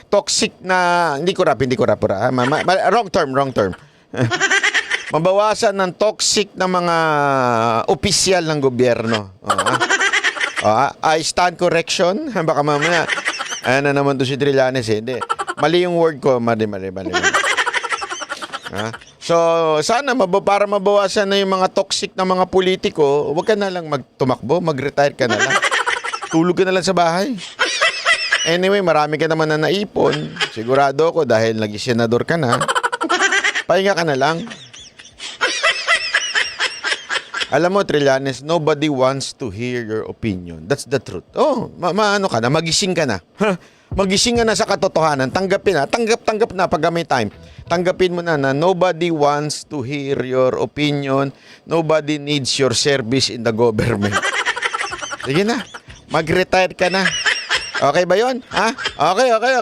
toxic na, hindi corrupt, wrong term. Mabawasan ng toxic na mga opisyal ng gobyerno. I stand correction. Baka mamaya, ayan na naman to si Trillanes eh. Hindi. Mali yung word ko. Mali. So, sana para mabawasan na yung mga toxic na mga politiko, huwag ka na lang magtumakbo, mag-retire ka na lang. Tulog ka na lang sa bahay. Anyway, marami ka naman na naipon. Sigurado ko dahil naging senador ka na. Pahinga ka na lang. Alam mo, Trillanes, nobody wants to hear your opinion. That's the truth. Oh, maano ka na, magising ka na. Magising ka na sa katotohanan. Tanggapin na. Tanggap na pag may time. Tanggapin mo na nobody wants to hear your opinion. Nobody needs your service in the government. Sige na. Mag-retire ka na. Okay ba yun? Ha? Okay.